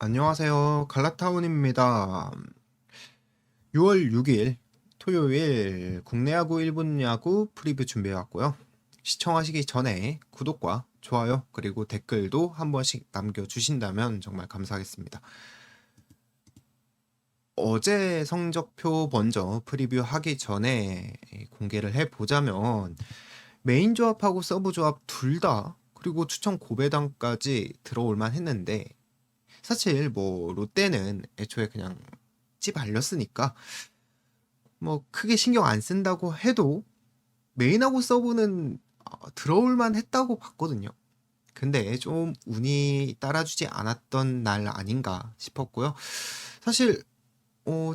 안녕하세요. 갈라타운입니다. 6월 6일 토요일 국내 야구 1분 야구 프리뷰 준비해 왔고요. 시청하시기 전에 구독과 좋아요 그리고 댓글도 한 번씩 남겨주신다면 정말 감사하겠습니다. 어제 성적표 먼저 프리뷰하기 전에 공개를 해보자면 메인 조합하고 서브 조합 둘 다 그리고 추천 고배당까지 들어올만 했는데 사실 뭐 롯데는 애초에 그냥 찌 발렸으니까 뭐 크게 신경 안 쓴다고 해도 메인하고 서브는 들어올만 했다고 봤거든요. 근데 좀 운이 따라주지 않았던 날 아닌가 싶었고요. 사실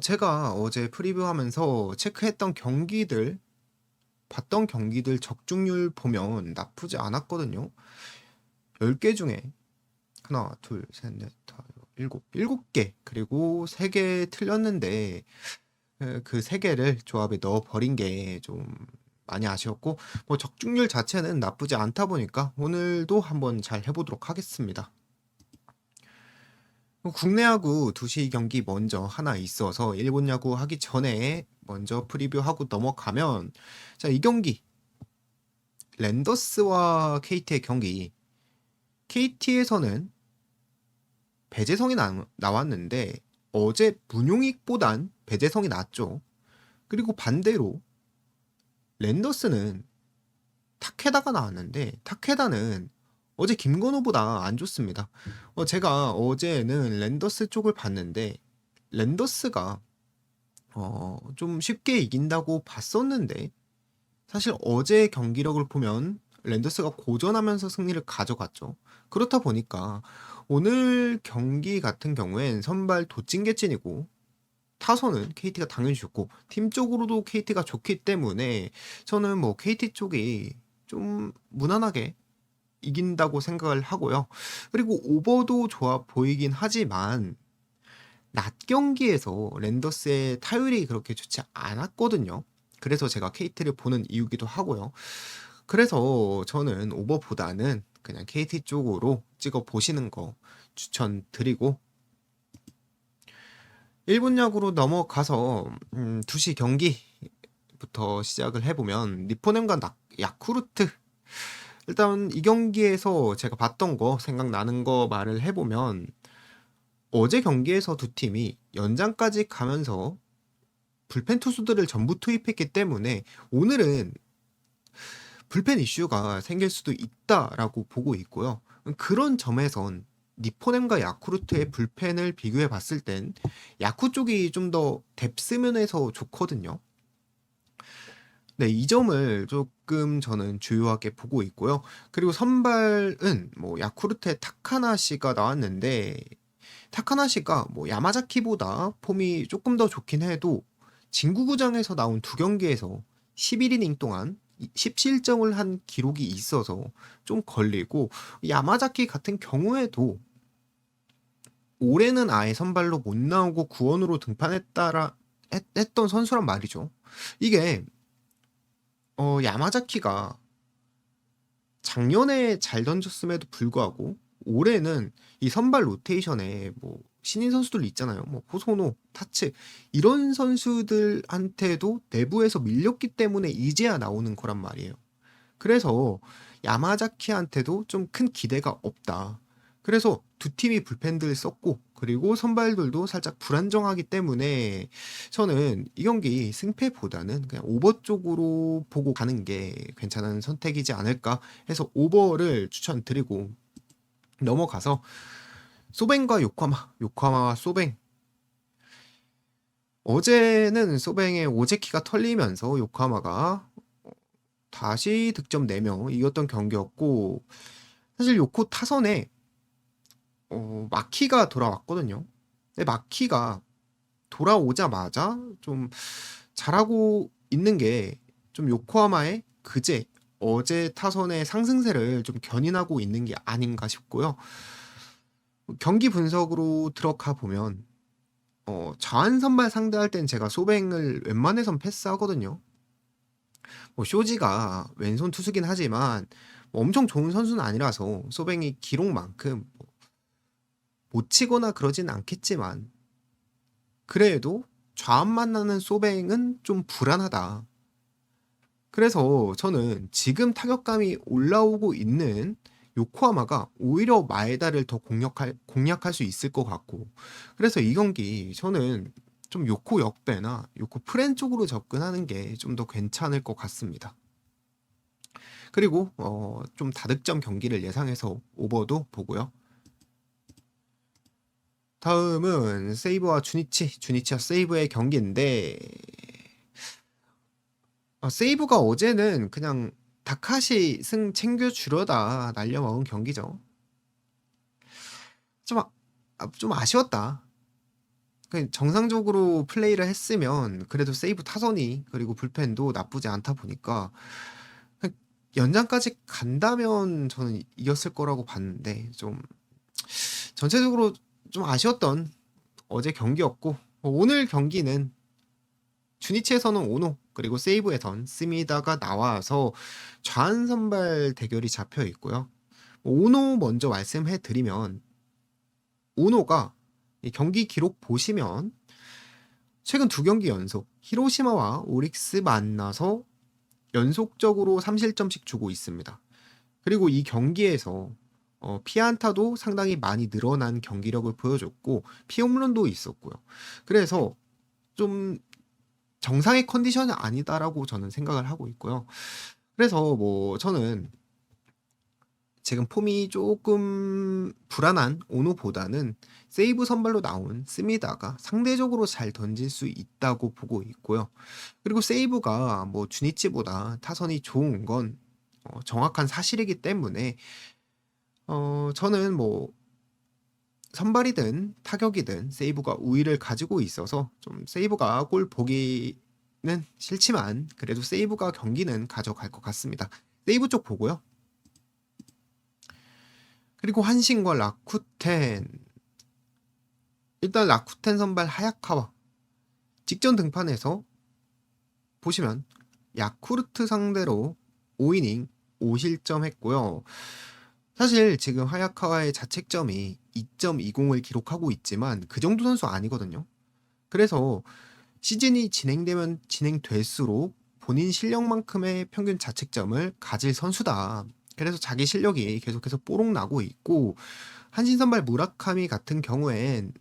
제가 어제 프리뷰하면서 체크했던 경기들, 봤던 경기들 적중률 보면 나쁘지 않았거든요. 10개 중에 하나, 둘, 셋, 넷, 다, 일곱 개 그리고 3개 틀렸는데 그 3개를 조합에 넣어 버린 게 좀 많이 아쉬웠고 뭐 적중률 자체는 나쁘지 않다 보니까 오늘도 한번 잘 해보도록 하겠습니다. 국내 야구 2시 경기 먼저 하나 있어서 일본 야구 하기 전에 먼저 프리뷰하고 넘어가면 자, 이 경기 랜더스와 KT의 경기 KT에서는 배재성이 나왔는데 어제 문용익보단 배재성이 낫죠. 그리고 반대로 랜더스는 타케다가 나왔는데 타케다는 어제 김건우보다 안 좋습니다. 제가 어제는 랜더스 쪽을 봤는데 랜더스가 좀 쉽게 이긴다고 봤었는데 사실 어제 경기력을 보면 랜더스가 고전하면서 승리를 가져갔죠. 그렇다 보니까 오늘 경기 같은 경우엔 선발 도찐개찐이고 타선은 KT가 당연히 좋고 팀적으로도 KT가 좋기 때문에 저는 뭐 KT 쪽이 좀 무난하게 이긴다고 생각을 하고요. 그리고 오버도 좋아 보이긴 하지만 낮 경기에서 랜더스의 타율이 그렇게 좋지 않았거든요. 그래서 제가 KT를 보는 이유기도 하고요. 그래서 저는 오버보다는 그냥 KT 쪽으로 찍어 보시는 거 추천드리고 1분 야구로 넘어가서 2시 경기부터 시작을 해보면 니포넴과 야쿠르트 일단 이 경기에서 제가 봤던 거 생각나는 거 말을 해보면 어제 경기에서 두 팀이 연장까지 가면서 불펜 투수들을 전부 투입했기 때문에 오늘은 불펜 이슈가 생길 수도 있다라고 보고 있고요. 그런 점에선 니포넴과 야쿠르트의 불펜을 비교해 봤을 땐 야쿠 쪽이 좀 더 뎁스 면에서 좋거든요. 네, 이 점을 조금 저는 주요하게 보고 있고요. 그리고 선발은 뭐 야쿠르트의 타카나시가 나왔는데 타카나시가 뭐 야마자키보다 폼이 조금 더 좋긴 해도 진구구장에서 나온 두 경기에서 11이닝 동안 10실점을 한 기록이 있어서 좀 걸리고 야마자키 같은 경우에도 올해는 아예 선발로 못 나오고 구원으로 등판했다라 했던 선수란 말이죠. 이게 야마자키가 작년에 잘 던졌음에도 불구하고 올해는 이 선발 로테이션에 뭐 신인 선수들 있잖아요. 뭐 호소노, 타츠 이런 선수들한테도 내부에서 밀렸기 때문에 이제야 나오는 거란 말이에요. 그래서 야마자키한테도 좀 큰 기대가 없다. 그래서 두 팀이 불펜들 썼고 그리고 선발들도 살짝 불안정하기 때문에 저는 이 경기 승패보다는 그냥 오버 쪽으로 보고 가는 게 괜찮은 선택이지 않을까 해서 오버를 추천드리고 넘어가서 소뱅과 요코하마와 소뱅 어제는 소뱅의 오제키가 털리면서 요코하마가 다시 득점 4명 이겼던 경기였고 사실 요코 타선에 마키가 돌아왔거든요. 근데 마키가 돌아오자마자 좀 잘하고 있는 게 좀 요코하마의 그제 어제 타선의 상승세를 좀 견인하고 있는 게 아닌가 싶고요. 경기 분석으로 들어가 보면 자완 선발 상대할 땐 제가 소뱅을 웬만해선 패스하거든요. 뭐 쇼지가 왼손 투수긴 하지만 뭐 엄청 좋은 선수는 아니라서 소뱅이 기록만큼 못 치거나 그러진 않겠지만 그래도 좌완만 나는 소뱅은 좀 불안하다. 그래서 저는 지금 타격감이 올라오고 있는 요코하마가 오히려 마에다를 더 공략할 수 있을 것 같고, 그래서 이 경기 저는 좀 요코 역배나 요코 프렌 쪽으로 접근하는 게 좀 더 괜찮을 것 같습니다. 그리고 좀 다득점 경기를 예상해서 오버도 보고요. 다음은 세이브와 주니치와 세이브의 경기인데, 세이브가 어제는 그냥 다카시 승 챙겨주려다 날려먹은 경기죠. 좀, 좀 아쉬웠다. 정상적으로 플레이를 했으면 그래도 세이브 타선이 그리고 불펜도 나쁘지 않다 보니까 연장까지 간다면 저는 이겼을 거라고 봤는데, 좀 전체적으로 좀 아쉬웠던 어제 경기였고, 오늘 경기는 주니치에서는 오노, 그리고 세이브에선 스미다가 나와서 좌한 선발 대결이 잡혀 있고요. 오노 먼저 말씀해 드리면, 오노가 이 경기 기록 보시면 최근 2경기 연속 히로시마와 오릭스 만나서 연속적으로 3실점씩 주고 있습니다. 그리고 이 경기에서 피안타도 상당히 많이 늘어난 경기력을 보여줬고 피홈런도 있었고요. 그래서 좀 정상의 컨디션이 아니다라고 저는 생각을 하고 있고요. 그래서 뭐 저는 지금 폼이 조금 불안한 오노보다는 세이브 선발로 나온 스미다가 상대적으로 잘 던질 수 있다고 보고 있고요. 그리고 세이브가 뭐 주니치보다 타선이 좋은 건 정확한 사실이기 때문에 저는 뭐 선발이든 타격이든 세이브가 우위를 가지고 있어서 좀 세이브가 골 보기는 싫지만 그래도 세이브가 경기는 가져갈 것 같습니다. 세이브 쪽 보고요. 그리고 한신과 라쿠텐, 일단 라쿠텐 선발 하야카와 직전 등판에서 보시면 야쿠르트 상대로 5이닝 5실점 했고요. 사실 지금 하야카와의 자책점이 2.20을 기록하고 있지만 그 정도 선수 아니거든요. 그래서 시즌이 진행되면 진행될수록 본인 실력만큼의 평균 자책점을 가질 선수다. 그래서 자기 실력이 계속해서 뽀록 나고 있고, 한신 선발 무라카미 같은 경우엔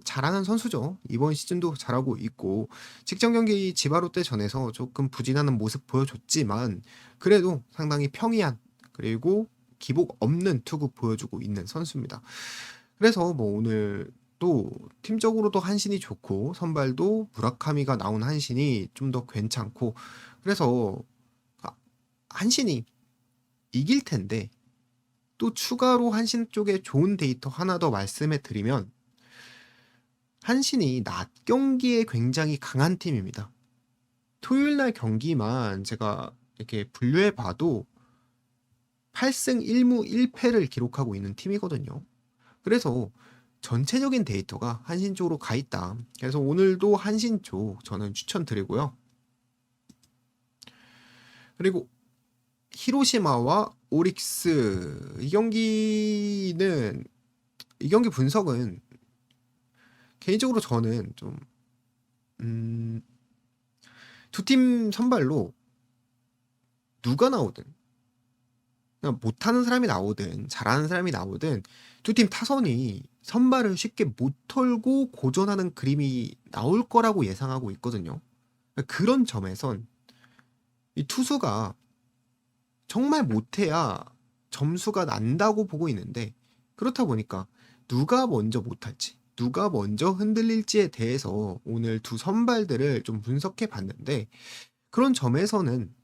잘하는 선수죠. 이번 시즌도 잘하고 있고, 직전 경기 지바롯데 전에서 조금 부진하는 모습 보여줬지만 그래도 상당히 평이한, 그리고 기복 없는 투구 보여주고 있는 선수입니다. 그래서 뭐 오늘 또 팀적으로도 한신이 좋고 선발도 무라카미가 나온 한신이 좀 더 괜찮고, 그래서 한신이 이길 텐데, 또 추가로 한신 쪽에 좋은 데이터 하나 더 말씀해 드리면 한신이 낮 경기에 굉장히 강한 팀입니다. 토요일 날 경기만 제가 이렇게 분류해 봐도 8승 1무 1패를 기록하고 있는 팀이거든요. 그래서 전체적인 데이터가 한신 쪽으로 가 있다. 그래서 오늘도 한신 쪽 저는 추천드리고요. 그리고 히로시마와 오릭스, 이 경기 분석은 개인적으로 저는 좀 두 팀 선발로 누가 나오든, 그냥 못하는 사람이 나오든 잘하는 사람이 나오든 두 팀 타선이 선발을 쉽게 못 털고 고전하는 그림이 나올 거라고 예상하고 있거든요. 그런 점에선 이 투수가 정말 못해야 점수가 난다고 보고 있는데, 그렇다 보니까 누가 먼저 못할지, 누가 먼저 흔들릴지에 대해서 오늘 두 선발들을 좀 분석해 봤는데, 그런 점에서는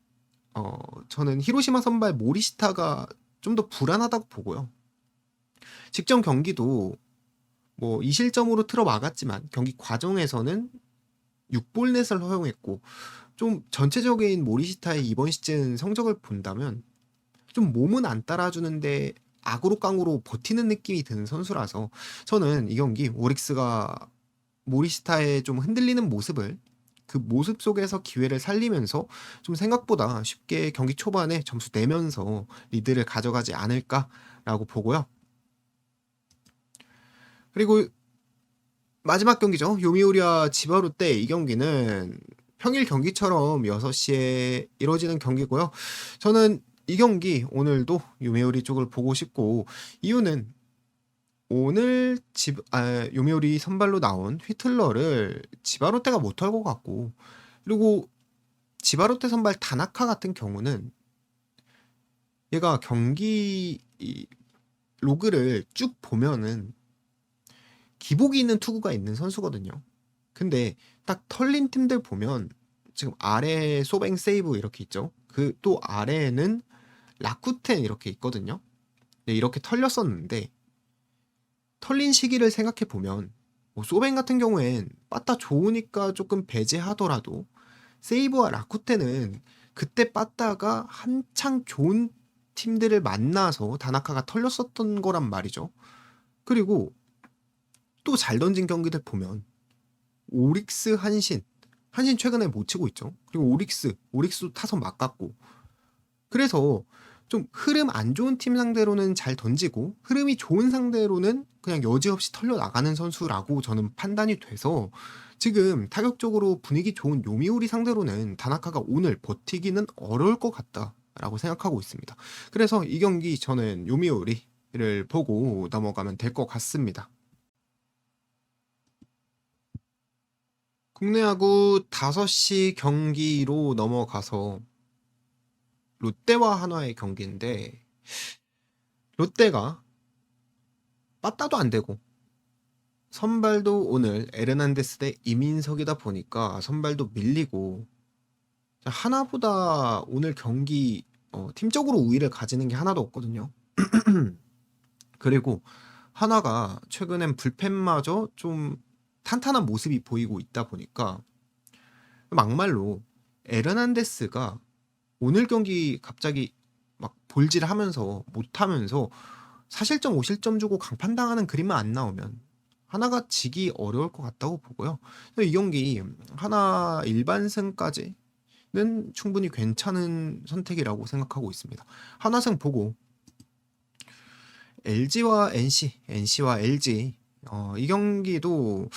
저는 히로시마 선발 모리시타가 좀 더 불안하다고 보고요. 직전 경기도 뭐 2실점으로 틀어 막았지만 경기 과정에서는 6볼넷을 허용했고, 좀 전체적인 모리시타의 이번 시즌 성적을 본다면 좀 몸은 안 따라주는데 악으로 깡으로 버티는 느낌이 드는 선수라서 저는 이 경기 오릭스가 모리시타의 좀 흔들리는 모습을, 그 모습 속에서 기회를 살리면서 좀 생각보다 쉽게 경기 초반에 점수 내면서 리드를 가져가지 않을까라고 보고요. 그리고 마지막 경기죠. 요미우리와 지바롯데 이 경기는 평일 경기처럼 6시에 이뤄지는 경기고요. 저는 이 경기 오늘도 요미우리 쪽을 보고 싶고 이유는 오늘 요미우리 선발로 나온 휘틀러를 지바롯데가 못할 것 같고 그리고 지바롯데 선발 다나카 같은 경우는 얘가 경기 로그를 쭉 보면은 기복이 있는 투구가 있는 선수거든요. 근데 딱 털린 팀들 보면 지금 아래 소뱅 세이브 이렇게 있죠. 그 또 아래에는 라쿠텐 이렇게 있거든요. 네, 이렇게 털렸었는데 털린 시기를 생각해 보면 뭐 소뱅 같은 경우엔 빠따 좋으니까 조금 배제하더라도 세이브와 라쿠텐은 그때 빠따가 한창 좋은 팀들을 만나서 다나카가 털렸었던 거란 말이죠. 그리고 또 잘 던진 경기들 보면 오릭스 한신 최근에 못 치고 있죠. 그리고 오릭스도 타선 막았고 그래서 좀 흐름 안 좋은 팀 상대로는 잘 던지고 흐름이 좋은 상대로는 그냥 여지없이 털려 나가는 선수라고 저는 판단이 돼서 지금 타격적으로 분위기 좋은 요미우리 상대로는 다나카가 오늘 버티기는 어려울 것 같다라고 생각하고 있습니다. 그래서 이 경기 저는 요미우리를 보고 넘어가면 될 것 같습니다. 국내 야구 5시 경기로 넘어가서 롯데와 한화의 경기인데 롯데가 빠따도 안 되고 선발도 오늘 에르난데스 대 이민석이다 보니까 선발도 밀리고 하나보다 오늘 경기 팀적으로 우위를 가지는 게 하나도 없거든요. 그리고 하나가 최근엔 불펜마저 좀 탄탄한 모습이 보이고 있다 보니까 막말로 에르난데스가 오늘 경기 갑자기 막 볼질하면서 못하면서 4실점 5실점 주고 강판당하는 그림만 안 나오면 하나가 지기 어려울 것 같다고 보고요. 이 경기 하나 일반승까지는 충분히 괜찮은 선택이라고 생각하고 있습니다. 하나승 보고 LG와 NC와 LG 이 경기도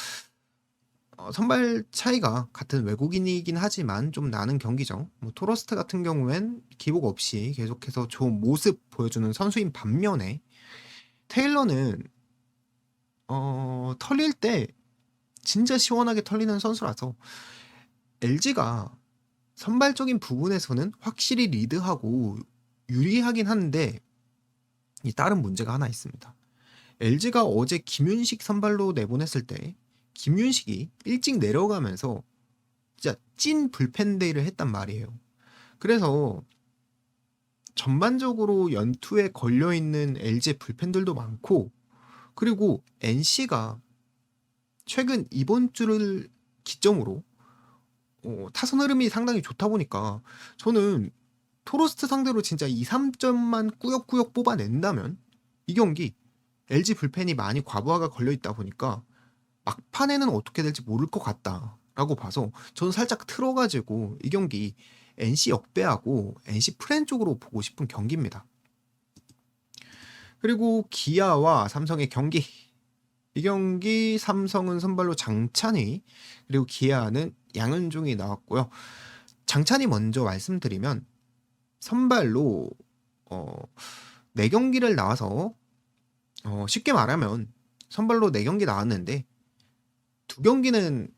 선발 차이가 같은 외국인이긴 하지만 좀 나는 경기죠. 뭐 토러스트 같은 경우엔 기복 없이 계속해서 좋은 모습 보여주는 선수인 반면에 테일러는 털릴 때 진짜 시원하게 털리는 선수라서 LG가 선발적인 부분에서는 확실히 리드하고 유리하긴 한데 이 다른 문제가 하나 있습니다. LG가 어제 김윤식 선발로 내보냈을 때 김윤식이 일찍 내려가면서 진짜 찐 불펜 데이를 했단 말이에요. 그래서 전반적으로 연투에 걸려있는 LG 불펜들도 많고 그리고 NC가 최근 이번 주를 기점으로 타선 흐름이 상당히 좋다 보니까 저는 토로스트 상대로 진짜 2, 3점만 꾸역꾸역 뽑아낸다면 이 경기 LG 불펜이 많이 과부하가 걸려있다 보니까 막판에는 어떻게 될지 모를 것 같다라고 봐서 저는 살짝 틀어가지고 이 경기 NC 역배하고 NC 프랜 쪽으로 보고 싶은 경기입니다. 그리고 기아와 삼성의 경기 이 경기 삼성은 선발로 장찬희 그리고 기아는 양현종이 나왔고요. 장찬희 먼저 말씀드리면 선발로 4경기를 나와서 쉽게 말하면 선발로 4경기 나왔는데 2경기는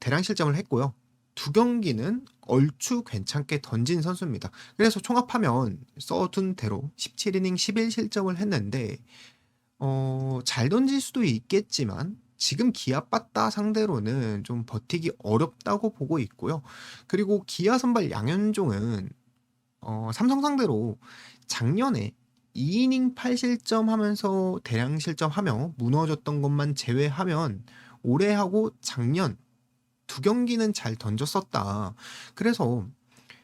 대량 실점을 했고요. 2경기는 얼추 괜찮게 던진 선수입니다. 그래서 총합하면 써둔 대로 17이닝 11실점을 했는데 잘 던질 수도 있겠지만 지금 기아 빠따 상대로는 좀 버티기 어렵다고 보고 있고요. 그리고 기아 선발 양현종은 삼성 상대로 작년에 2이닝 8실점 하면서 대량 실점하며 무너졌던 것만 제외하면 올해하고 작년 2경기는 잘 던졌었다. 그래서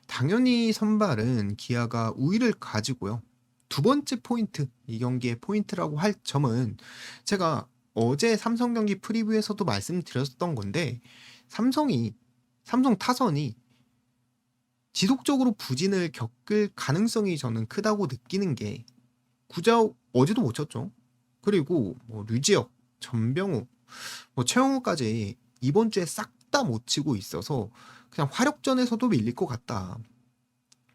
당연히 선발은 기아가 우위를 가지고요. 두 번째 포인트, 이 경기의 포인트라고 할 점은 제가 어제 삼성 경기 프리뷰에서도 말씀드렸던 건데 삼성 타선이 지속적으로 부진을 겪을 가능성이 저는 크다고 느끼는 게 구자욱 어제도 못 쳤죠. 그리고 류지혁 전병우, 뭐 최영우까지 이번 주에 싹 다 못 치고 있어서 그냥 화력전에서도 밀릴 것 같다.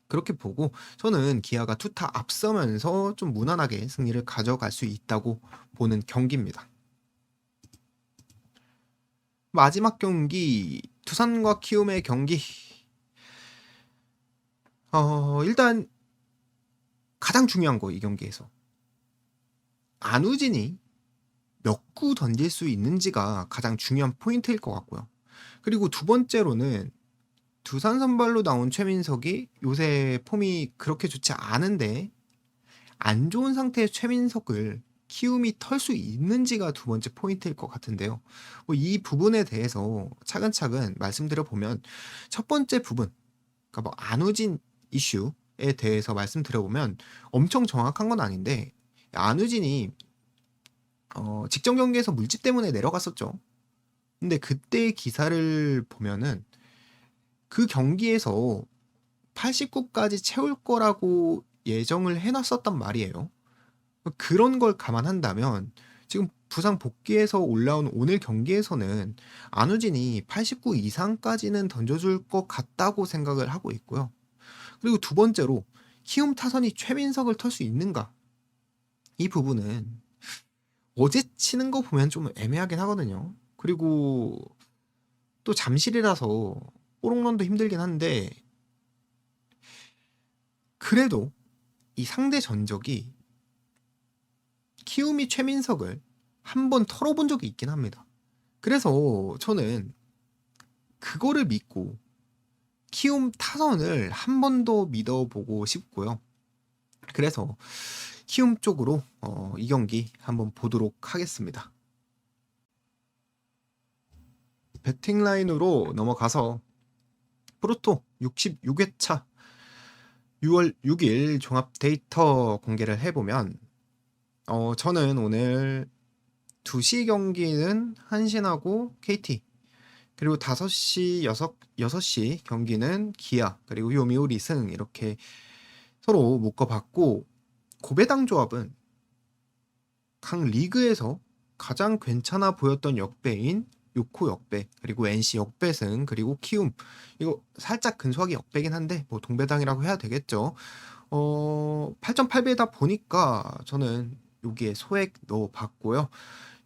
그렇게 보고 저는 기아가 투타 앞서면서 좀 무난하게 승리를 가져갈 수 있다고 보는 경기입니다. 마지막 경기 두산과 키움의 경기. 일단 가장 중요한 거 이 경기에서 안우진이 몇 구 던질 수 있는지가 가장 중요한 포인트일 것 같고요. 그리고 두 번째로는 두산 선발로 나온 최민석이 요새 폼이 그렇게 좋지 않은데 안 좋은 상태의 최민석을 키움이 털 수 있는지가 두 번째 포인트일 것 같은데요. 이 부분에 대해서 차근차근 말씀드려 보면 첫 번째 부분, 그러니까 뭐 안우진 이슈에 대해서 말씀드려 보면 엄청 정확한 건 아닌데 안우진이 직전 경기에서 물집 때문에 내려갔었죠. 근데 그때 기사를 보면은 그 경기에서 89까지 채울 거라고 예정을 해놨었단 말이에요. 그런 걸 감안한다면 지금 부상 복귀해서 올라온 오늘 경기에서는 안우진이 89 이상까지는 던져줄 것 같다고 생각을 하고 있고요. 그리고 두 번째로 키움 타선이 최민석을 털 수 있는가? 이 부분은 어제 치는 거 보면 좀 애매하긴 하거든요. 그리고 또 잠실이라서 뽀롱런도 힘들긴 한데 그래도 이 상대 전적이 키움이 최민석을 한 번 털어본 적이 있긴 합니다. 그래서 저는 그거를 믿고 키움 타선을 한 번 더 믿어보고 싶고요. 그래서 키움 쪽으로 이 경기 한번 보도록 하겠습니다. 배팅 라인으로 넘어가서 프로토 66회차 6월 6일 종합 데이터 공개를 해보면 저는 오늘 2시 경기는 한신하고 KT 그리고 5시, 6시 경기는 기아 그리고 요미우 리승 이렇게 서로 묶어봤고 고배당 조합은 각 리그에서 가장 괜찮아 보였던 역배인 요코 역배 그리고 NC 역배승 그리고 키움 이거 살짝 근소하게 역배긴 한데 뭐 동배당이라고 해야 되겠죠. 8.8배다 보니까 저는 여기에 소액 넣어봤고요.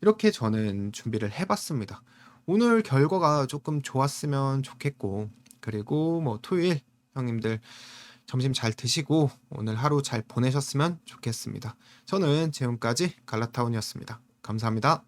이렇게 저는 준비를 해봤습니다. 오늘 결과가 조금 좋았으면 좋겠고 그리고 뭐 토요일 형님들 점심 잘 드시고 오늘 하루 잘 보내셨으면 좋겠습니다. 저는 지금까지 갈라타운이었습니다. 감사합니다.